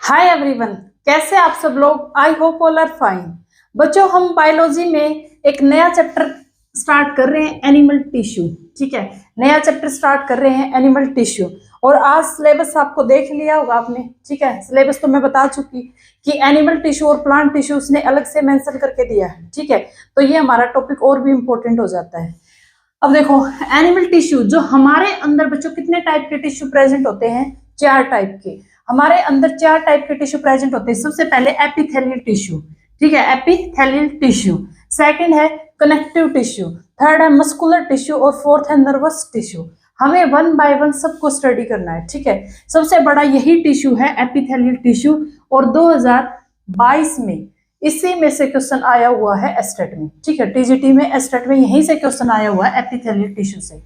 Hi everyone, कैसे आप सब लोग। I hope all are fine. बच्चों, हम बायोलॉजी में एक नया चैप्टर स्टार्ट कर रहे हैं, एनिमल टिश्यू। ठीक है, नया चैप्टर स्टार्ट कर रहे हैं एनिमल टिश्यू। और आज सिलेबस आपको देख लिया होगा आपने। ठीक है, सिलेबस तो मैं बता चुकी कि एनिमल टिश्यू और प्लांट टिश्यू उसने अलग से मेंशन करके दिया है। ठीक है, तो ये हमारा टॉपिक और भी इंपॉर्टेंट हो जाता है। अब देखो, एनिमल टिश्यू जो हमारे अंदर बच्चों कितने टाइप के टिश्यू प्रेजेंट होते हैं? 4 टाइप के। हमारे अंदर 4 टाइप के टिश्यू प्रेजेंट होते हैं। सबसे पहले एपिथेलियल टिश्यू। ठीक है, एपिथेलियल टिश्यू। सेकंड है कनेक्टिव टिश्यू। थर्ड है मस्कुलर टिश्यू और फोर्थ है नर्वस टिश्यू। हमें 1 बाय 1 सबको स्टडी करना है। ठीक है, सबसे बड़ा यही टिश्यू है एपिथेलियल टिश्यू। और 2022 में इसी में से क्वेश्चन आया हुआ है एस्टेट में। ठीक है, टीजीटी में, एस्टेट में यहीं से क्वेश्चन आया हुआ है एपिथेलियल टिश्यू से।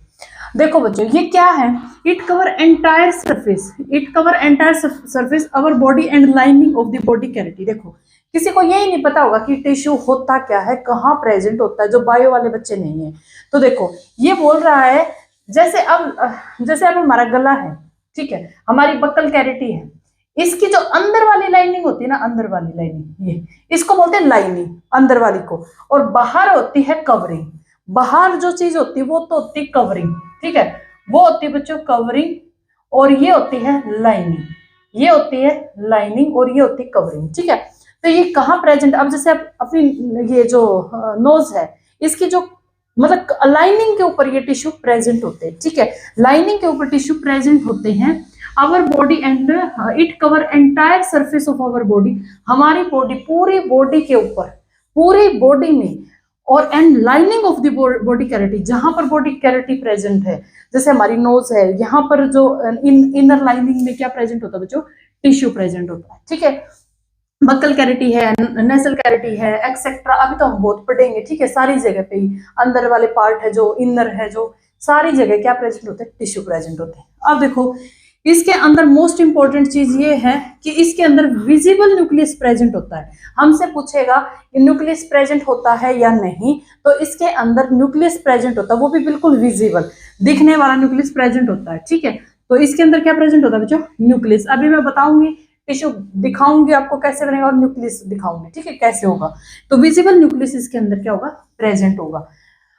देखो बच्चों, ये क्या है? It cover entire surface, it cover entire surface our body and lining of the body cavity. देखो, किसी को यही नहीं पता होगा कि टिश्यू होता क्या है, कहाँ प्रेजेंट होता है, जो बायो वाले बच्चे नहीं है। तो देखो, ये बोल रहा है जैसे अब हमारा गला है। ठीक है, हमारी बक्कल कैविटी है, इसकी जो अंदर वाली लाइनिंग होती है ना, अंदर वाली लाइनिंग, ये इसको बोलते हैं लाइनिंग, अंदर वाली को। और बाहर होती है कवरिंग। बाहर जो चीज होती है वो तो होती है कवरिंग। ठीक है, वो होती है बच्चों कवरिंग, और ये होती है लाइनिंग। ये होती है लाइनिंग और ये होती है कवरिंग। ठीक है, तो ये कहाँ प्रेजेंट? अब जैसे अपनी ये जो नोज है, इसकी जो मतलब लाइनिंग के ऊपर ये टिश्यू प्रेजेंट होते हैं। ठीक है, लाइनिंग के ऊपर टिश्यू प्रेजेंट होते हैं। Our body and it cover entire surface of our body. हमारी बॉडी, पूरी बॉडी के ऊपर, पूरी बॉडी में, और and lining of the body cavity, जहां पर बॉडी कैविटी प्रेजेंट है। जैसे हमारी नोज है, यहाँ पर जो इनर लाइनिंग में क्या प्रेजेंट होता है बच्चों? टिश्यू प्रेजेंट होता है। ठीक है, बक्कल कैविटी है, नेसल कैविटी है, एक्सेट्रा। अभी तो हम बहुत पढ़ेंगे। ठीक है, सारी जगह पे ही अंदर वाले पार्ट है, जो इनर है, जो सारी जगह क्या प्रेजेंट होते हैं? टिश्यू प्रेजेंट होते हैं। अब देखो, इसके अंदर मोस्ट इंपॉर्टेंट चीज ये है कि इसके अंदर विजिबल न्यूक्लियस प्रेजेंट होता है। हमसे पूछेगा कि न्यूक्लियस प्रेजेंट होता है या नहीं, तो इसके अंदर न्यूक्लियस प्रेजेंट होता है, वो भी बिल्कुल विजिबल, दिखने वाला न्यूक्लियस प्रेजेंट होता है। ठीक है, तो इसके अंदर क्या प्रेजेंट होता है बच्चों? न्यूक्लियस। अभी मैं बताऊंगी, टिश्यू दिखाऊंगी आपको कैसे बनेगा, और न्यूक्लियस दिखाऊंगी। ठीक है, कैसे होगा। तो विजिबल न्यूक्लियस इसके अंदर क्या होगा? प्रेजेंट होगा।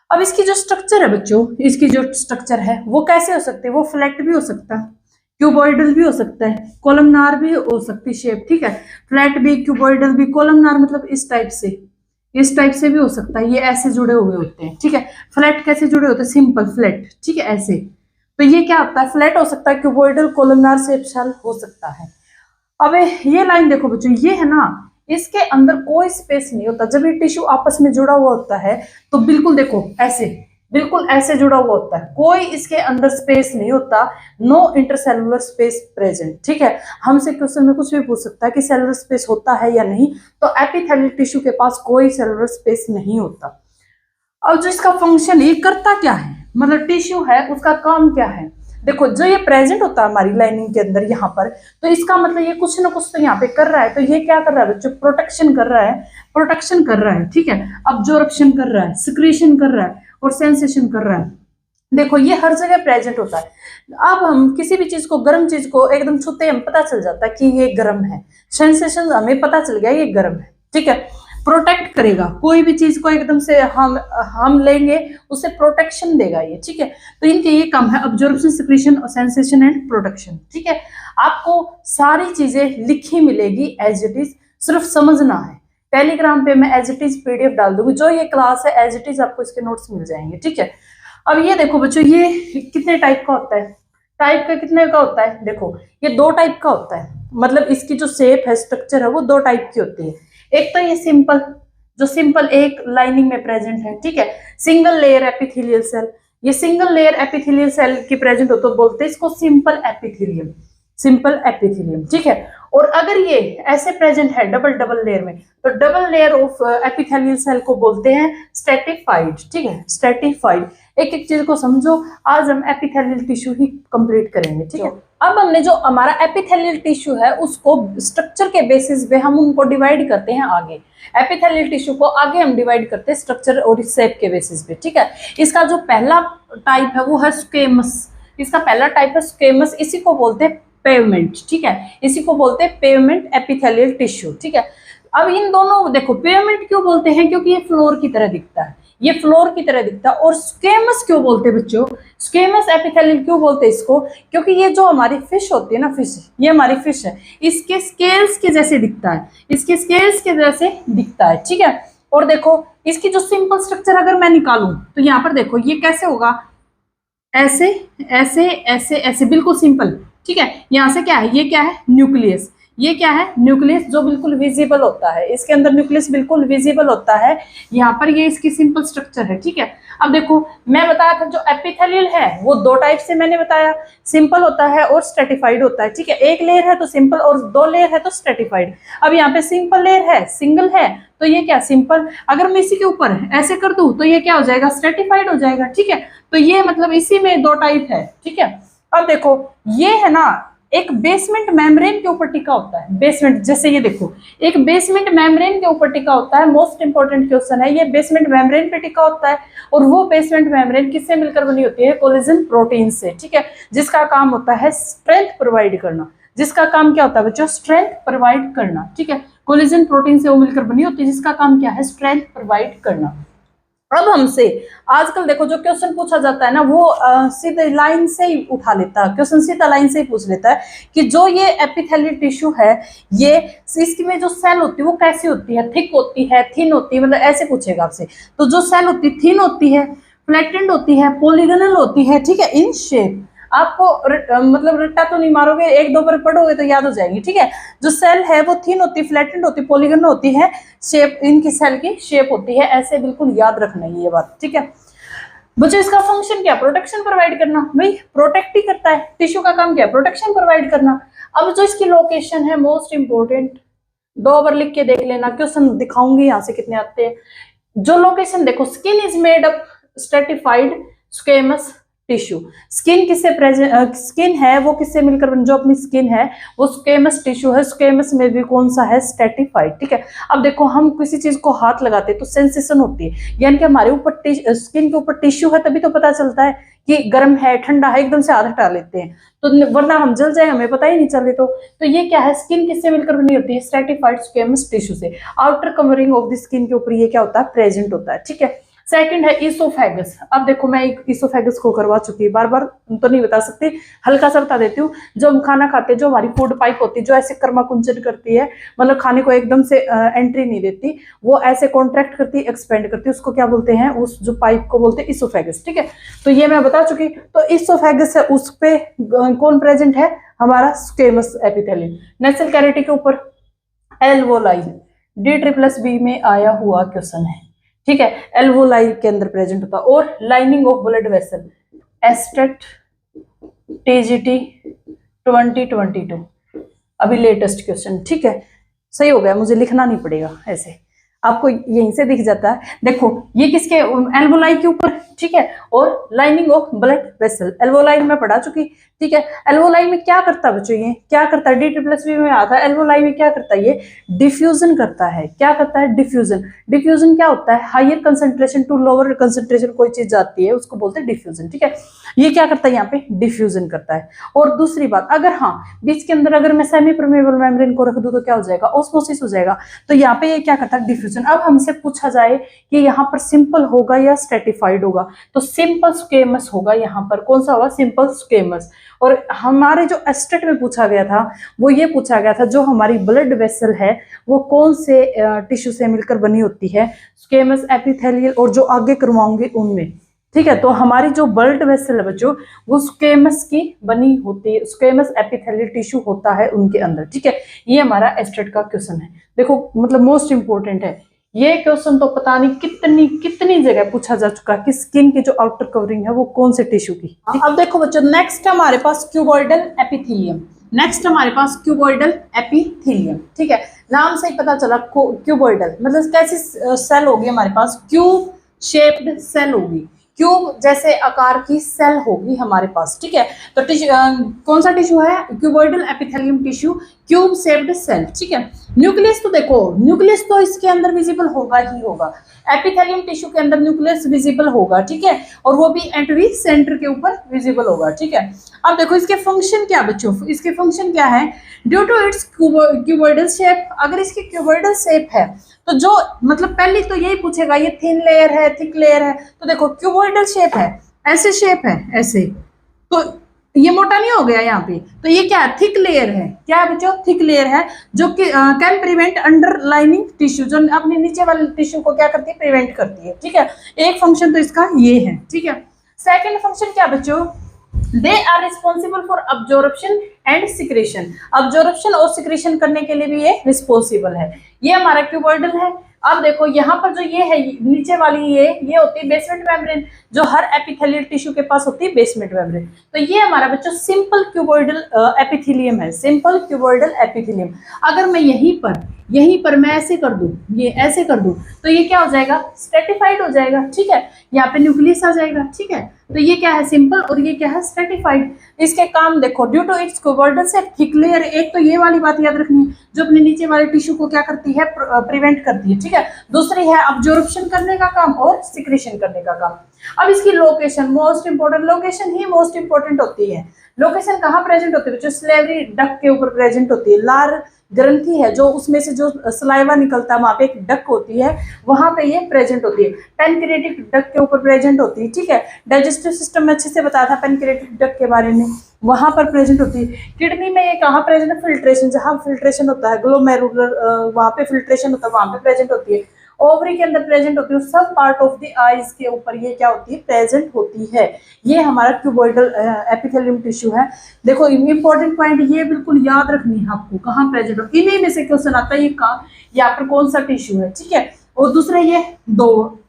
अब इसकी जो स्ट्रक्चर है बच्चों, इसकी जो स्ट्रक्चर है वो कैसे हो सकती है? वो फ्लैट भी हो सकता है, क्यूबॉइडल भी हो सकता है, कोलमनार भी हो सकती है शेप। ठीक है, फ्लैट भी, क्यूबॉइडल भी, कोलमनार मतलब इस टाइप से भी हो सकता है। ये ऐसे जुड़े हुए होते हैं। ठीक है, फ्लैट कैसे जुड़े होते हैं? Simple flat. ठीक है, ऐसे। तो ये क्या होता है? फ्लैट हो सकता है, क्यूबॉइडल, कोलमनार शेप शैल हो सकता है। अब ये लाइन देखो बच्चों, ये है ना, इसके अंदर कोई स्पेस नहीं होता। जब ये टिश्यू आपस में जुड़ा हुआ होता है तो बिल्कुल देखो ऐसे, बिल्कुल ऐसे जुड़ा हुआ होता है, कोई इसके अंदर स्पेस नहीं होता। No intercellular space present. ठीक है, हमसे क्वेश्चन में कुछ भी पूछ सकता है कि सेलुलर स्पेस होता है या नहीं, तो एपिथेलियल टिश्यू के पास कोई सेलुलर स्पेस नहीं होता। अब जो इसका फंक्शन, ये करता क्या है, मतलब टिश्यू है उसका काम क्या है? देखो, जो ये प्रेजेंट होता है हमारी लाइनिंग के अंदर यहाँ पर, तो इसका मतलब ये कुछ ना कुछ तो यहाँ पे कर रहा है। तो ये क्या कर रहा है बच्चों? प्रोटेक्शन कर रहा है, प्रोटेक्शन कर रहा है। ठीक है, अब्जॉर्प्शन कर रहा है, सिक्रीशन कर रहा है, और सेंसेशन कर रहा है। देखो, ये हर जगह प्रेजेंट होता है। अब हम किसी भी चीज को, गर्म चीज को एकदम छूते हम पता चल जाता है कि ये गर्म है। सेंसेशन, हमें पता चल गया ये गर्म है। ठीक है, प्रोटेक्ट करेगा, कोई भी चीज को एकदम से हम लेंगे, उसे प्रोटेक्शन देगा ये। ठीक है, तो इनके ये काम है, absorption, secretion, sensation and protection. ठीक है, आपको सारी चीजें लिखी मिलेगी एज इट इज, सिर्फ समझना है। टेलीग्राम पे मैं एज इट इज पीडीएफ डाल दूंगी, जो ये क्लास है एज इट इज आपको इसके नोट्स मिल जाएंगे। ठीक है, अब ये देखो बच्चों, ये कितने टाइप का होता है? टाइप का कितने का होता है? देखो, ये 2 टाइप का होता है। मतलब इसकी जो शेप है, स्ट्रक्चर है, वो 2 टाइप की होती है। एक तो ये सिंपल, जो सिंपल एक लाइनिंग में प्रेजेंट है। ठीक है, सिंगल लेयर एपिथेलियल सेल। ये सिंगल लेयर एपिथेलियल सेल की प्रेजेंट हो तो बोलते हैं इसको सिंपल एपिथेलियम, सिंपल एपिथेलियम। ठीक है, और अगर ये ऐसे प्रेजेंट है डबल लेयर में, तो double layer of epithelial cell को बोलते हैं स्ट्रेटिफाइड। ठीक है, स्ट्रेटिफाइड। एक एक चीज को समझो, आज हम एपिथेलियल टिश्यू ही कंप्लीट करेंगे। ठीक है, अब हमने जो हमारा एपिथेलियल टिश्यू है उसको स्ट्रक्चर के बेसिस पे हम उनको डिवाइड करते हैं आगे। एपिथेलियल टिश्यू को आगे हम डिवाइड करते हैं स्ट्रक्चर और शेप के बेसिस पे। ठीक है, इसका जो पहला टाइप है वो है स्क्वेमस। इसका पहला टाइप है स्क्वेमस, इसी को बोलते हैं पेवमेंट, ठीक है, इसी को बोलते हैं पेवमेंट एपिथेलियल टिश्यू, ठीक है। अब इन दोनों देखो पेवमेंट क्यों बोलते हैं, क्योंकि ये फ्लोर की तरह दिखता है, ये फ्लोर की तरह दिखता है। और स्क्वेमस क्यों बोलते हैं बच्चों, स्क्वेमस एपिथेलियल क्यों बोलते हैं इसको, क्योंकि ये जो हमारी फिश होती है ना, फिश, ये हमारी फिश है, इसके स्केल्स के जैसे दिखता है, इसके स्केल्स के जैसे दिखता है, ठीक है। और देखो इसकी जो सिंपल स्ट्रक्चर अगर मैं निकालूं तो यहाँ पर देखो ये कैसे होगा, ऐसे ऐसे ऐसे ऐसे, बिल्कुल सिंपल, ठीक है। यहाँ से क्या है, ये क्या है, न्यूक्लियस, ये क्या है, न्यूक्लियस जो बिल्कुल विजिबल होता है, इसके अंदर न्यूक्लियस बिल्कुल विजिबल होता है। यहाँ पर ये इसकी सिंपल स्ट्रक्चर है, ठीक है। अब देखो मैं बताया था जो एपिथेलियल है वो दो टाइप से मैंने बताया, सिंपल होता है और स्ट्रेटिफाइड होता है, ठीक है। एक लेयर है तो सिंपल और दो लेयर है तो स्ट्रेटिफाइड। अब यहाँ पे सिंपल लेयर है, सिंगल है, तो ये क्या सिंपल, अगर मैं इसी के ऊपर ऐसे कर दूं तो ये क्या हो जाएगा, स्ट्रेटिफाइड हो जाएगा, ठीक है। तो ये मतलब इसी में दो टाइप है, ठीक है। अब देखो ये है ना, एक बेसमेंट मेम्ब्रेन के ऊपर टिका होता है, बेसमेंट, जैसे ये देखो एक बेसमेंट मेम्ब्रेन के ऊपर टिका होता है, मोस्ट इंपोर्टेंट क्वेश्चन है, ये बेसमेंट मेम्ब्रेन पे टिका होता है। और वो बेसमेंट मेम्ब्रेन किससे मिलकर बनी होती है, कोलेजन प्रोटीन से, ठीक है, जिसका काम होता है स्ट्रेंथ प्रोवाइड करना, जिसका काम क्या होता है बच्चों, स्ट्रेंथ प्रोवाइड करना, ठीक है। कोलेजन प्रोटीन से वो मिलकर बनी होती है, जिसका काम क्या है, स्ट्रेंथ प्रोवाइड करना। अब हमसे आजकल देखो जो क्वेश्चन पूछा जाता है ना, वो सीधे लाइन से ही उठा लेता है, क्वेश्चन सीधा लाइन से ही पूछ लेता है कि जो ये एपिथेलियल टिश्यू है, ये इसकी में जो सेल होती है वो कैसी होती है, थिक होती है, थिन होती है, मतलब ऐसे पूछेगा आपसे। तो जो सेल होती है थिन होती है, फ्लैटेंड होती है, पॉलीगोनल होती है, ठीक है, इन शेप। आपको मतलब रट्टा तो नहीं मारोगे, एक दो बार पढ़ोगे तो याद हो जाएगी, ठीक है। जो सेल है वो थिन होती, फ्लैटेंड होती, पॉलीगोनल होती है, शेप इनकी सेल की शेप होती है, ऐसे बिल्कुल याद रखना है ये बात, ठीक है। बच्चों इसका फंक्शन क्या, प्रोटेक्शन प्रोवाइड करना, भाई प्रोटेक्ट ही करता है, टिश्यू का काम क्या है, प्रोटेक्शन प्रोवाइड करना। अब जो इसकी लोकेशन है मोस्ट इंपोर्टेंट, दो बार लिख के देख लेना, क्वेश्चन दिखाऊंगी यहाँ से कितने आते हैं। जो लोकेशन देखो, skin is made up stratified squamous tissue, skin किससे प्रेजेंट, स्किन है वो किससे मिलकर बन, जो अपनी स्किन है वो स्क्वेमस टिश्यू है, स्क्वेमस में भी कौन सा है, स्ट्रेटिफाइड, ठीक है। अब देखो हम किसी चीज को हाथ लगाते हैं तो सेंसेशन होती है, यानी कि हमारे ऊपर स्किन के ऊपर टिश्यू है, तभी तो पता चलता है कि गर्म है ठंडा है, एकदम से हाथ हटा लेते हैं तो, वरना हम जल जाए हमें पता ही नहीं चले। तो ये क्या है, स्किन किससे मिलकर बनी होती है, स्ट्रेटिफाइड स्क्वेमस टिश्यू से। Outer covering of the skin के ऊपर ये क्या होता है, प्रेजेंट होता है, ठीक है। सेकंड है इसोफेगस। अब देखो मैं इसोफेगस को करवा चुकी, बार बार तो नहीं बता सकती, हल्का सा बता देती हूँ। जो हम खाना खाते हैं, जो हमारी फूड पाइप होती है, जो ऐसे कर्मा कुंचन करती है, मतलब खाने को एकदम से एंट्री नहीं देती, वो ऐसे कॉन्ट्रैक्ट करती है, एक्सपेंड करती है, उसको क्या बोलते हैं, उस जो पाइप को बोलते हैं इसोफेगस, ठीक है। तो ये मैं बता चुकी। तो इसोफेगस है, उस पे कौन प्रेजेंट है, हमारा स्क्वेमस एपिथेलियम। नेसल कैविटी के ऊपर एल्वोलाई, D+B में आया हुआ क्वेश्चन है, ठीक है, एल्वोलाई के अंदर प्रेजेंट होता। और lining of blood vessel, estate TGT 2022, अभी लेटेस्ट क्वेश्चन, ठीक है। सही हो गया, मुझे लिखना नहीं पड़ेगा, ऐसे आपको यहीं से दिख जाता है। देखो ये किसके, एल्वोलाई के ऊपर, ठीक है। और lining of blood vessel, alveoli में पढ़ा चुकी, ठीक है। एल्वोलाई में क्या करता है बच्चों, ये क्या करता है, D+B में आता है। एल्वोलाई में क्या करता है, ये डिफ्यूजन करता है। क्या करता है, डिफ्यूजन। डिफ्यूजन क्या होता है, higher concentration to lower concentration, कोई चीज जाती है उसको बोलते हैं डिफ्यूजन, ठीक है। ये क्या करता है, यहाँ पे डिफ्यूजन करता है। और दूसरी बात, अगर हाँ बीच के अंदर अगर मैं सेमी परमेबल मेम्ब्रेन को रख दूं तो क्या हो जाएगा, ऑस्मोसिस हो जाएगा। तो यहाँ पे ये क्या करता है, डिफ्यूजन। अब हमसे पूछा जाए कि यहाँ पर सिंपल होगा या स्ट्रेटिफाइड होगा, तो सिंपल स्क्वेमस होगा, यहाँ पर कौन सा होगा, सिंपल स्क्वेमस। और हमारे जो एस्टेट में पूछा गया था वो ये पूछा गया था, जो हमारी ब्लड वेसल है वो कौन से टिश्यू से मिलकर बनी होती है, स्क्वेमस एपिथेलियल, और जो आगे करवाऊंगी उनमें, ठीक है। तो हमारी जो ब्लड वेसल है बच्चों वो स्क्वेमस की बनी होती है, स्क्वेमस एपिथेलियल टिश्यू होता है उनके अंदर, ठीक है। ये हमारा एस्टेट का क्वेश्चन है, देखो मतलब मोस्ट इंपोर्टेंट है ये क्वेश्चन। तो पता नहीं कितनी कितनी जगह पूछा जा चुका कि स्किन की जो आउटर कवरिंग है वो कौन से टिश्यू की। अब देखो बच्चों नेक्स्ट हमारे पास क्यूबॉइडल एपिथेलियम, नेक्स्ट हमारे पास क्यूबॉइडल एपिथेलियम, ठीक है। नाम से ही पता चला क्यूबॉइडल मतलब कैसी सेल होगी हमारे पास, क्यूब शेप्ड सेल होगी। क्यूब जैसे आकार की सेल होगी हमारे पास, ठीक है। तो कौन सा टिश्यू है, cuboidal epithelium tissue, cube shaped cell, ठीक है। न्यूक्लियस तो देखो, न्यूक्लियस तो इसके अंदर विजिबल होगा ही होगा, एपिथेलियम टिश्यू के अंदर न्यूक्लियस विजिबल होगा, ठीक है, और वो भी एट दी सेंटर के ऊपर विजिबल होगा, ठीक है। अब देखो इसके फंक्शन क्या बच्चों, इसके फंक्शन क्या है, due to its cuboidal shape, अगर इसकी क्यूबॉइडल शेप है तो जो मतलब पहले तो यही पूछेगा ये थिन लेयर है थिक लेयर है, तो देखो क्यूबॉइडल शेप है, ऐसे शेप है ऐसे, तो ये मोटा नहीं हो गया यहाँ पे, तो ये क्या है, थिक लेयर है, क्या है बच्चों, थिक लेयर है, जो कि कैन प्रिवेंट अंडरलाइनिंग टिश्यू, जो अपने नीचे वाले टिश्यू को क्या करती है, प्रिवेंट करती है, ठीक है। एक फंक्शन तो इसका ये है, ठीक है। सेकेंड फंक्शन क्या बच्चों, they are responsible for absorption and secretion, absorption और सिक्रेशन करने के लिए भी ये रिस्पॉन्सिबल है। ये हमारा क्यूबॉइडल है। अब देखो यहाँ पर जो ये है नीचे वाली ये होती है बेसमेंट मेम्ब्रेन, जो हर एपिथेलियल टिश्यू के पास होती है बेसमेंट मेम्ब्रेन। तो ये हमारा बच्चों सिंपल क्यूबॉइडल एपिथेलियम है, सिंपल क्यूबॉइडल एपिथेलियम। अगर मैं यहीं पर मैं ऐसे कर दूं, ये ऐसे कर दूं, तो ये क्या हो जाएगा, स्ट्रेटिफाइड हो जाएगा, ठीक है, यहाँ पे न्यूक्लियस आ जाएगा, ठीक है। तो ये क्या है, सिंपल, और ये क्या है, स्ट्रेटिफाइड। इसके काम देखो, ड्यू टू इट्स क्यूबॉइडल से थिक लेयर, एक तो ये वाली बात याद रखनी है, जो अपने नीचे वाले टिश्यू को क्या करती है, प्रिवेंट करती है, ठीक है। दूसरी है अब्जॉर्प्शन करने का काम और सिक्रेशन करने का काम। अब इसकी लोकेशन, मोस्ट इंपोर्टेंट, लोकेशन ही मोस्ट इंपोर्टेंट होती है। लोकेशन कहाँ प्रेजेंट होती है बच्चों, स्लेवरी डक्ट के ऊपर प्रेजेंट होती है। लार ग्रंथि है, जो उसमें से जो सलाइवा निकलता है, वहां पे एक डक होती है, वहां पे ये प्रेजेंट होती है। पेनक्रिएटिक डक के ऊपर प्रेजेंट होती है, ठीक है। डाइजेस्टिव सिस्टम में अच्छे से बताया था पेनक्रिएटिक डक के बारे में, वहां पर प्रेजेंट होती है। किडनी में ये कहाँ प्रेजेंट है, फिल्ट्रेशन, जहां फिल्ट्रेशन होता है, ग्लोमेरुलर वहां पे फिल्ट्रेशन होता है, वहां पे प्रेजेंट होती है। ओवरी के अंदर प्रेजेंट होती है, सब पार्ट ऑफ द आईज के ऊपर ये क्या होती है, प्रेजेंट होती है। ये हमारा क्यूबॉइडल एपिथेलियम टिश्यू है। देखो इंपॉर्टेंट पॉइंट ये बिल्कुल याद रखनी है आपको, कहाँ प्रेजेंट हो, इन्हीं में से क्वेश्चन आता है, ये कहाँ, यहाँ पर कौन सा टिश्यू है, ठीक है। और दूसरे ये दो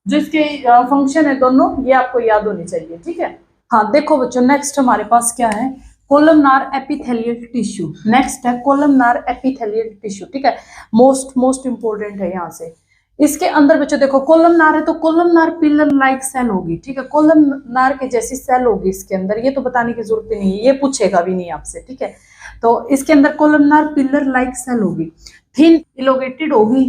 जो इसके फंक्शन है दोनों, ये आपको याद होनी चाहिए, ठीक है। हाँ देखो बच्चों, नेक्स्ट हमारे पास क्या है, कोलमनार एपिथेलियल टिश्यू। नेक्स्ट है कोलमनार एपिथेलियल टिश्यू, ठीक है, मोस्ट इंपोर्टेंट है यहाँ से। इसके अंदर बच्चों देखो कोलमनार है, तो कोलमनार पिलर लाइक सेल होगी, ठीक है, कोलमनार के जैसी सेल होगी इसके अंदर, ये तो बताने की जरूरत नहीं है, ये पूछेगा भी नहीं आपसे, ठीक है। तो इसके अंदर कोलमनार पिलर लाइक सेल होगी, थिन इलोगेटेड होगी,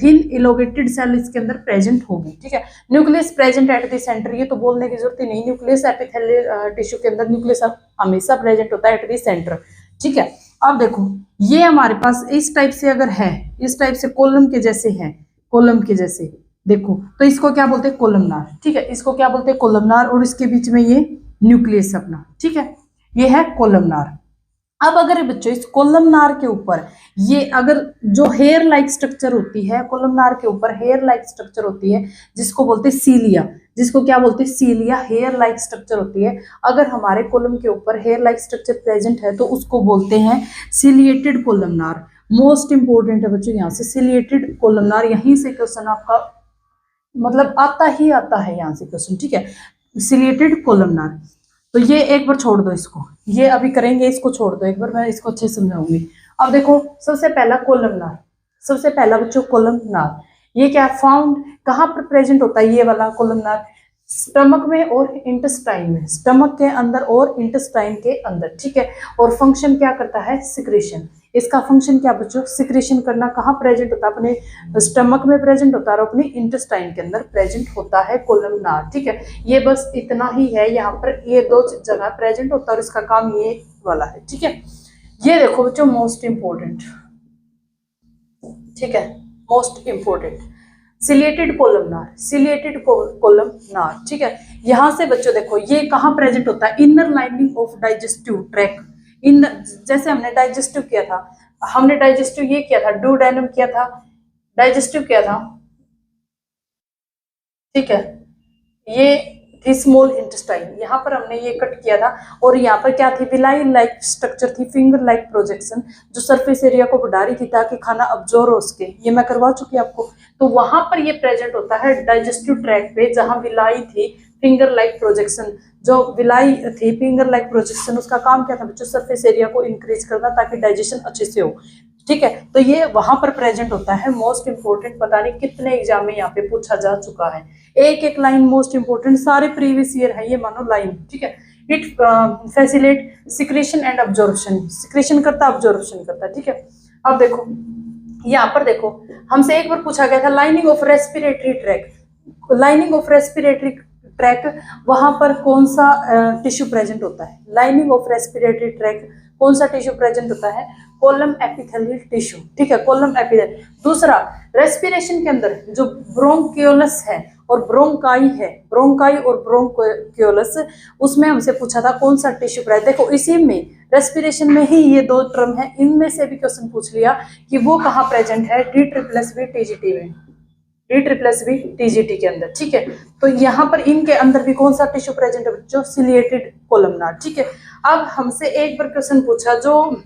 थिन इलोगेटेड सेल इसके अंदर प्रेजेंट होगी, ठीक है। Nucleus present at the centre, ये तो बोलने की जरूरत ही नहीं, न्यूक्लियस एपिथेलियल टिश्यू के अंदर न्यूक्लियस हमेशा प्रेजेंट होता है एट द सेंटर, ठीक है। अब देखो ये हमारे पास इस टाइप से अगर है, इस टाइप से कॉलम के जैसे है, कॉलम के जैसे देखो, तो इसको क्या बोलते हैं, कोलमनार, ठीक है, इसको क्या बोलते हैं, कोलमनार, और इसके बीच में ये न्यूक्लियस अपना, ठीक है, ये है कोलमनार। अब अगर बच्चों इस कोलमनार के ऊपर ये अगर जो हेयर लाइक स्ट्रक्चर होती है, कोलमनार के ऊपर हेयर लाइक स्ट्रक्चर होती है, जिसको बोलते हैं सीलिया, जिसको क्या बोलते हैं, सीलिया, हेयर लाइक स्ट्रक्चर होती है। अगर हमारे कोलम के ऊपर हेयर लाइक स्ट्रक्चर प्रेजेंट है तो उसको बोलते हैं सिलिएटेड कोलमनार। मोस्ट इंपोर्टेंट है बच्चों यहाँ से, सिलिएटेड कोलमनार, यहीं से क्वेश्चन आपका मतलब आता ही आता है यहाँ से क्वेश्चन, ठीक है, सिलिएटेड कोलमनार। तो ये एक बार छोड़ दो इसको, ये अभी करेंगे, इसको छोड़ दो, एक बार मैं इसको अच्छे से समझाऊंगी। अब देखो सबसे पहला कोलमनार, सबसे पहला बच्चों कोलमनार, ये क्या फाउंड कहाँ पर प्रेजेंट होता है, ये वाला कोलमनार, स्टमक में और इंटेस्टाइन में, स्टमक के अंदर और इंटेस्टाइन के अंदर, ठीक है। और फंक्शन क्या करता है, सिक्रेशन। इसका फंक्शन क्या बच्चों, सिक्रेशन करना। कहाँ प्रेजेंट होता है, अपने स्टमक में प्रेजेंट होता है और अपने इंटेस्टाइन के अंदर प्रेजेंट होता है कोलमनार, ठीक है। ये बस इतना ही है, यहाँ पर ये दो जगह प्रेजेंट होता है और इसका काम ये वाला है, ठीक है। ये देखो बच्चों मोस्ट इंपोर्टेंट, ठीक है, most important, ciliated columnar, ciliated columnar, ठीक है। यहां से बच्चों देखो ये कहाँ प्रेजेंट होता है, inner lining of digestive tract, इन जैसे हमने डाइजेस्टिव किया था, हमने डाइजेस्टिव ये किया था, डुओडेनम किया था, डाइजेस्टिव किया था, ठीक है। ये थी स्मॉल इंटेस्टाइन, यहाँ पर हमने ये कट किया था, और यहाँ पर क्या थी, विलाई लाइक स्ट्रक्चर थी, फिंगर लाइक प्रोजेक्शन, जो सरफेस एरिया को बढ़ा रही थी ताकि खाना अब्जॉर्ब हो सके, ये मैं करवा चुकी आपको। तो वहां पर ये प्रेजेंट होता है डाइजेस्टिव ट्रैक्ट पे, जहां विलाई थी, फिंगर लाइक प्रोजेक्शन, जो विलाई थी फिंगर लाइक प्रोजेक्शन, उसका काम क्या था बच्चों, सरफेस एरिया को इंक्रीज करना ताकि डाइजेशन अच्छे से हो। ठीक है। तो ये वहां पर प्रेजेंट होता है। मोस्ट इंपोर्टेंट, पता नहीं कितने एग्जाम में यहाँ पे पूछा जा चुका है। एक एक लाइन मोस्ट इंपोर्टेंट, सारे प्रीवियस ईयर है ये, मानो लाइन, ठीक है। It facilitate secretion and absorption, secretion करता अब्जॉर्प्शन करता, ठीक है। अब देखो यहाँ पर देखो, हमसे एक बार पूछा गया था lining of respiratory tract, lining of respiratory tract, वहां पर कौन सा टिश्यू प्रेजेंट होता है? लाइनिंग ऑफ रेस्पिरेटरी ट्रैक कौन सा टिश्यू प्रेजेंट होता है? कोलम एपिथेलियल टिश्यू, ठीक है, कोलम एपिथेलियल। दूसरा, रेस्पिरेशन के अंदर जो ब्रोंकियोलस है और ब्रोंकाई है, ब्रोंकाई और ब्रोंकियोलस, उसमें हमसे पूछा था कौन सा टिश्यू प्रेजेंट। देखो इसी में रेस्पिरेशन में ही ये दो टर्म है, इनमें से भी क्वेश्चन पूछ लिया कि वो कहाँ प्रेजेंट है, D++B TGT में, D++B TGT के अंदर, ठीक है। तो यहाँ पर इनके अंदर भी कौन सा टिश्यू प्रेजेंट है बच्चों? सिलिएटेड कोलमनार, ठीक है। अब हमसे एक बार क्वेश्चन पूछा जो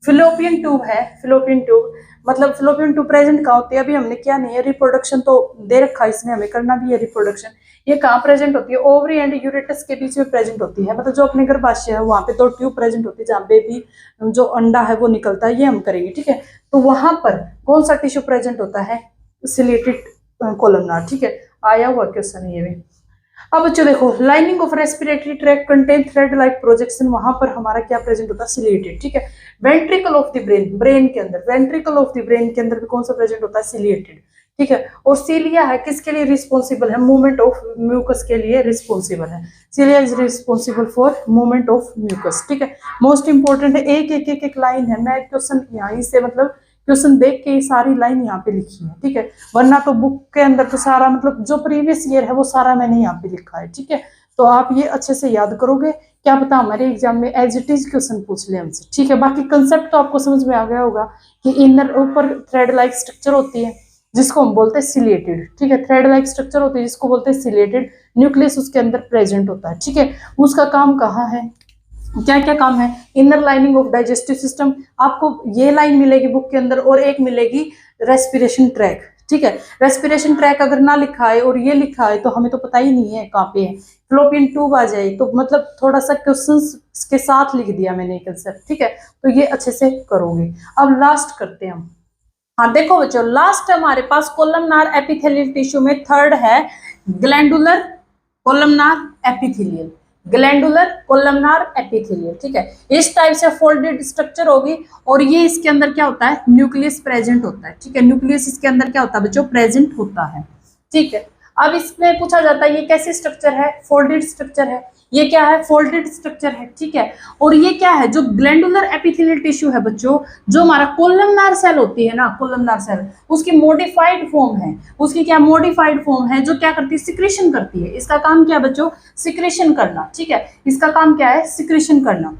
फिलोपियन ट्यूब है, फिलोपियन ट्यूब मतलब फिलोपियन ट्यूब प्रेजेंट कहाँ होती है? अभी हमने क्या नहीं है, रिप्रोडक्शन तो दे रखा है इसमें, हमें करना भी है रिप्रोडक्शन। ये कहाँ प्रेजेंट होती है? ओवरी एंड यूरेटस के बीच में प्रेजेंट होती है, मतलब जो अपने गर्भाशय है वहां पे दो ट्यूब प्रेजेंट होती है जहाँ बेबी जो अंडा है वो निकलता है, ये हम करेंगे, ठीक है। तो वहां पर कौन सा टिश्यू प्रेजेंट होता है? सिलिएटेड कोलमनार, ठीक है। आया हुआ क्वेश्चन है ये भी। अब बच्चों देखो, lining of respiratory tract contain thread like projection, वहां पर हमारा क्या प्रेजेंट होता है? सिलिएटेड, ठीक है। Ventricle of the brain, brain के अंदर, वेंट्रिकल ऑफ द ब्रेन के अंदर भी कौन सा प्रेजेंट होता है? सिलिएटेड, ठीक है। और सीलिया है, किसके लिए रिस्पॉन्सिबल है? मूवमेंट ऑफ म्यूकस के लिए रिस्पॉन्सिबल है। Cilia is responsible for movement of mucus, ठीक है। मोस्ट इंपोर्टेंट है, एक लाइन है, मैं क्वेश्चन यहीं से मतलब क्वेश्चन देख के ये सारी लाइन यहाँ पे लिखी है, ठीक है। वरना तो बुक के अंदर तो सारा मतलब जो प्रीवियस ईयर है वो सारा मैंने यहाँ पे लिखा है, ठीक है। तो आप ये अच्छे से याद करोगे, क्या पता हमारे एग्जाम में एज इट इज क्वेश्चन पूछ ले हमसे, ठीक है। बाकी कंसेप्ट तो आपको समझ में आ गया होगा कि इनर ऊपर थ्रेड लाइक स्ट्रक्चर होती है जिसको हम बोलते हैं सिलिएटेड, ठीक है। थ्रेड लाइक स्ट्रक्चर होती है जिसको बोलते हैं सिलिएटेड, न्यूक्लियस उसके अंदर प्रेजेंट होता है, ठीक है। उसका काम कहाँ है, क्या क्या काम है? Inner lining of digestive system, आपको ये लाइन मिलेगी बुक के अंदर, और एक मिलेगी रेस्पिरेशन ट्रैक, ठीक है। रेस्पिरेशन ट्रैक अगर ना लिखा है और ये लिखा है तो हमें तो पता ही नहीं है कहाँ पे है। फ्लोपियन ट्यूब आ जाए तो मतलब थोड़ा सा क्वेश्चंस के साथ लिख दिया मैंने कंसेप्ट, ठीक है। तो ये अच्छे से करोगे। अब लास्ट करते हैं हम। हाँ देखो बच्चों, लास्ट हमारे पास कोलमनार एपिथेलियल टिश्यू में थर्ड है glandular columnar epithelial, glandular columnar epithelial, ठीक है। इस टाइप से फोल्डेड स्ट्रक्चर होगी और ये इसके अंदर क्या होता है? न्यूक्लियस प्रेजेंट होता है, ठीक है। न्यूक्लियस इसके अंदर क्या होता है बच्चों? प्रेजेंट होता है, ठीक है। अब इसमें पूछा जाता है ये कैसी स्ट्रक्चर है? फोल्डेड स्ट्रक्चर है। ये क्या है? फोल्डेड स्ट्रक्चर है, ठीक है। और ये क्या है? जो ग्लैंडुलर एपिथेलियल टिश्यू है बच्चों, जो हमारा कोलमनार सेल होती है ना, कोलमनार सेल, उसकी मॉडिफाइड फॉर्म है, उसकी क्या मॉडिफाइड फॉर्म है, जो क्या करती है? सिक्रेशन करती है। इसका काम क्या है बच्चों? सिक्रेशन करना, ठीक है। इसका काम क्या है? सिक्रेशन करना।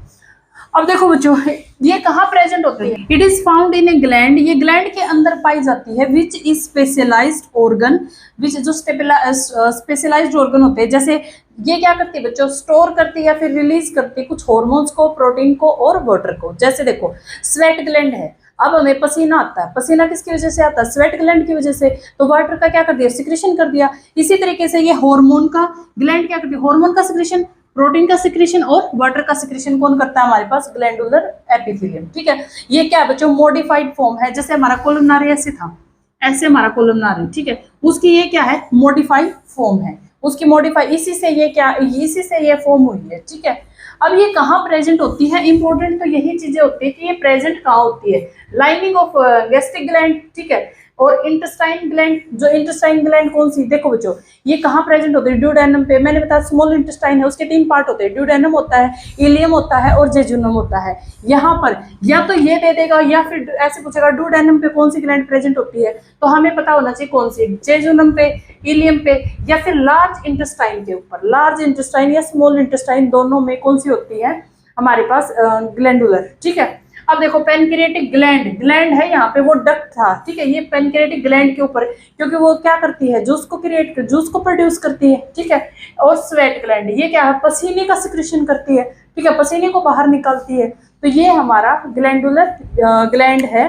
अब देखो बच्चों, ये कहाँ प्रेजेंट होती है? It is found in A gland, ये ग्लैंड के अंदर पाई जाती है। विच इज स्पेशलाइज्ड ऑर्गन, विच जो स्पेशलाइज्ड ऑर्गन होते हैं, जैसे ये क्या करती है बच्चों? स्टोर करती है या फिर रिलीज करती है कुछ हार्मोन्स को, प्रोटीन को और वाटर को। जैसे देखो स्वेट ग्लैंड है, अब हमें पसीना आता है, पसीना किसकी वजह से आता है? स्वेट ग्लैंड की वजह से। तो वाटर का क्या कर दिया? सिक्रेशन कर दिया। इसी तरीके से ये हार्मोन का ग्लैंड क्या करती है? हार्मोन का सिक्रेशन, प्रोटीन का सिक्रेशन और वाटर का सिक्रेशन कौन करता है हमारे पास? ग्लैंडुलर एपिथेलियम, ठीक है। ये क्या है बच्चों? मॉडिफाइड फॉर्म है। जैसे हमारा कोलमनार ऐसे था, ऐसे हमारा कोलमनार है, ठीक है। उसकी ये क्या है? मॉडिफाइड फॉर्म है, उसकी मॉडिफाई, इसी से ये क्या, इसी से ये फॉर्म हुई है, ठीक है। अब ये कहाँ प्रेजेंट होती है? इंपॉर्टेंट तो यही चीजें होती है कि ये प्रेजेंट कहाँ होती है। लाइनिंग ऑफ गैस्ट्रिक ग्लैंड, ठीक है। और इंटेस्टाइन ग्लैंड, जो इंटेस्टाइन ग्लैंड कौन सी? देखो बच्चों, ये कहाँ प्रेजेंट होती है? ड्यूडेनम पे। मैंने बताया स्मॉल इंटेस्टाइन है, उसके 3 पार्ट होते हैं, ड्यूडेनम होता है, इलियम होता है और जेजुनम होता है। यहाँ पर या तो ये दे देगा या फिर ऐसे पूछेगा ड्यूडेनम पे कौन सी ग्लैंड प्रेजेंट होती है, तो हमें पता होना चाहिए कौन सी, जेजुनम पे, इलियम पे, या फिर लार्ज इंटेस्टाइन के ऊपर। लार्ज इंटेस्टाइन या स्मॉल इंटेस्टाइन दोनों में कौन सी होती है हमारे पास? ग्लैंडुलर, ठीक है। अब देखो पेनक्रिएटिक ग्लैंड, ग्लैंड है यहाँ पे, वो डक्ट था, ठीक है। ये पेनक्रिएटिक ग्लैंड के ऊपर, क्योंकि वो क्या करती है? जूस को क्रिएट कर, जूस को प्रोड्यूस करती है, ठीक है। और स्वेट ग्लैंड, ये क्या है? पसीने का सिक्रेशन करती है, ठीक है, पसीने को बाहर निकालती है। तो ये हमारा ग्लैंडुलर ग्लैंड है,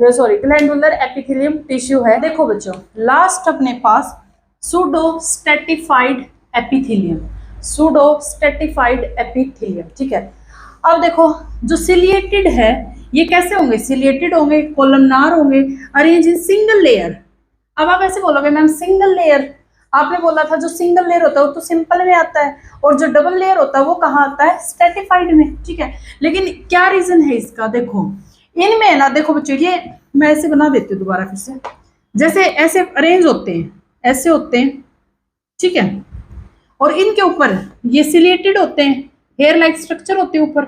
सॉरी ग्लैंडुलर एपिथेलियम टिश्यू है। देखो बच्चों, लास्ट अपने पास सूडोस्टैटिफाइड एपिथेलियम, सूडोस्टैटिफाइड एपिथेलियम, ठीक है। अब देखो जो सिलिएटेड है ये कैसे होंगे, सिलिएटेड होंगे, कॉलमनार होंगे, अरेंज इन सिंगल लेयर। अब आप ऐसे बोलोगे मैम सिंगल लेयर, आपने बोला था जो सिंगल लेयर होता है वो तो सिंपल में आता है, और जो डबल लेयर होता है वो कहाँ आता है, स्ट्रेटिफाइड में, ठीक है। लेकिन क्या रीजन है इसका, देखो इनमें ना, देखो बच्चों ये मैं ऐसे बना देती हूँ दोबारा फिर से, जैसे ऐसे अरेंज होते हैं, ऐसे होते हैं, ठीक है, और इनके ऊपर ये सिलेटेड होते हैं, हेयर लाइक स्ट्रक्चर होते हैं ऊपर,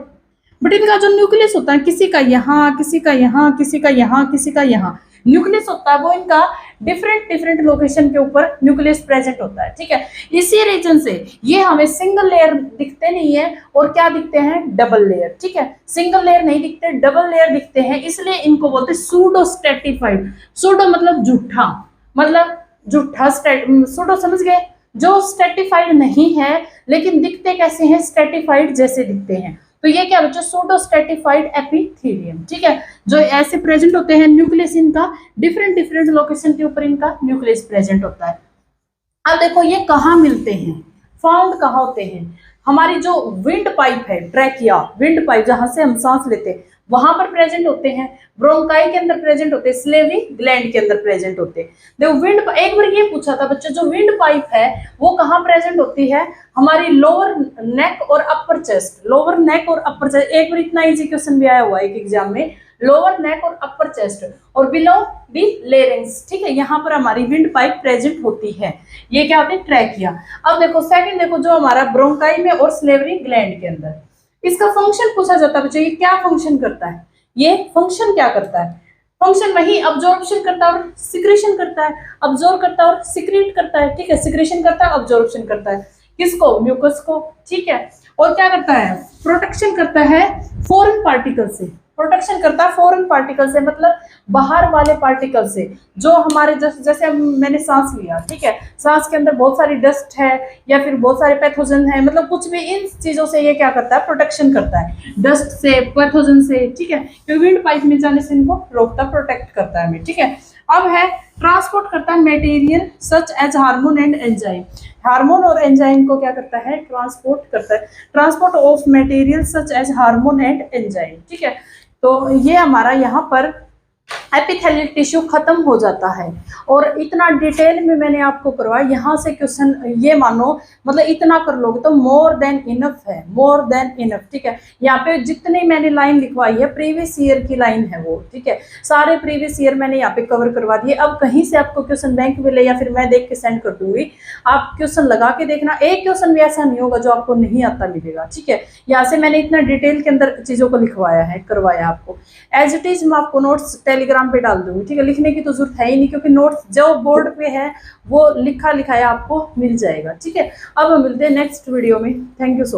बट इनका जो न्यूक्लियस होता है किसी का यहाँ, किसी का यहाँ, किसी का यहाँ, किसी का यहाँ न्यूक्लियस होता है, वो इनका डिफरेंट डिफरेंट लोकेशन के ऊपर न्यूक्लियस प्रेजेंट होता है, ठीक है। इसी रीजन से ये हमें सिंगल लेयर दिखते नहीं है, और क्या दिखते हैं, डबल लेयर, ठीक है। सिंगल लेयर नहीं दिखते, डबल लेयर दिखते हैं, इसलिए इनको बोलते हैं सूडो स्ट्रेटिफाइड। सूडो मतलब झूठा, मतलब झूठा, सूडो समझ गए, जो स्ट्रेटिफाइड नहीं है लेकिन दिखते कैसे हैं, स्ट्रेटिफाइड जैसे दिखते हैं। तो ये क्या बच्चों, सूडो स्ट्रेटिफाइड एपिथेलियम, ठीक है, जो ऐसे प्रेजेंट होते हैं, न्यूक्लियस इनका डिफरेंट डिफरेंट लोकेशन के ऊपर इनका न्यूक्लियस प्रेजेंट होता है। अब देखो ये कहाँ मिलते हैं, फाउंड कहाँ होते हैं, हमारी जो विंड पाइप है, ट्रैकिया, विंड पाइप जहां से हम सांस लेते हैं वहां पर प्रेजेंट होते हैं, ब्रोंकाई के अंदर प्रेजेंट होते हैं, स्लेवरी ग्लैंड के अंदर प्रेजेंट होते हैं। देखो विंड, एक बार ये पूछा था बच्चों, जो विंड पाइप है वो कहाँ प्रेजेंट होती है, हमारी लोअर नेक और अपर चेस्ट, लोअर नेक और अपर चेस्ट। एक बार इतना इजी क्वेश्चन भी आया हुआ है एक एग्जाम में, लोअर नेक और अपर चेस्ट और बिलो दी लेरिंग्स, ठीक है, यहाँ पर हमारी विंड पाइप प्रेजेंट होती है। ये क्या होती है, ट्रैकिया। अब देखो सेकंड, देखो जो हमारा ब्रोंकाई में और स्लेवरी ग्लैंड के अंदर, इसका फंक्शन पूछा जाता है बच्चों, ये क्या फंक्शन करता है, ये फंक्शन क्या करता है, फंक्शन वही अब्जॉर्प्शन करता है और सिक्रेशन करता है, अब्जॉर्ब करता है और सिक्रेट करता है, ठीक है, सिक्रेशन करता है, अब्जॉर्प्शन करता है, किसको, म्यूकस को, ठीक है, और क्या करता है, प्रोटेक्शन करता है फॉरेन पार्टिकल से, प्रोटेक्शन करता है फॉरेन पार्टिकल से, मतलब बाहर वाले पार्टिकल से, जो हमारे जैसे मैंने सांस लिया, ठीक है, सांस के अंदर बहुत सारी डस्ट है या फिर बहुत सारे पैथोजन है, मतलब कुछ भी, इन चीजों से ये क्या करता है, प्रोटेक्शन करता है, डस्ट से, पैथोजन से, ठीक है, क्योंकि विंड पाइप में जाने से इनको रोकता, प्रोटेक्ट करता है हमें, ठीक है। अब है ट्रांसपोर्ट करता है material such as hormone and enzyme, hormone और एंजाइम को क्या करता है, ट्रांसपोर्ट करता है, transport of material such as hormone and enzyme, ठीक है। तो ये हमारा यहाँ पर एपिथेलियल टिश्यू खत्म हो जाता है, और इतना डिटेल में मैंने आपको करवाया, यहाँ से क्वेश्चन ये मानो, मतलब इतना कर लोगे तो मोर देन इनफ है, मोर देन इनफ, ठीक है। यहाँ पे जितनी मैंने लाइन लिखवाई है प्रीवियस ईयर की लाइन है वो, ठीक है, सारे प्रीवियस ईयर मैंने यहाँ पे कवर करवा दिए। अब कहीं से आपको क्वेश्चन बैंक मिले या फिर मैं देख के सेंड कर दूंगी, आप क्वेश्चन लगा के देखना, एक क्वेश्चन भी ऐसा नहीं होगा जो आपको नहीं आता मिलेगा, ठीक है। यहाँ से मैंने इतना डिटेल के अंदर चीजों को लिखवाया है, करवाया आपको, एज इट इज मैं आपको नोट्स टेलीग्राम पे डाल दूंगी, ठीक है, लिखने की तो जरूरत है ही नहीं, क्योंकि नोट्स जो बोर्ड पे है वो लिखा लिखाया आपको मिल जाएगा, ठीक है। अब हम मिलते हैं नेक्स्ट वीडियो में, थैंक यू सो मच।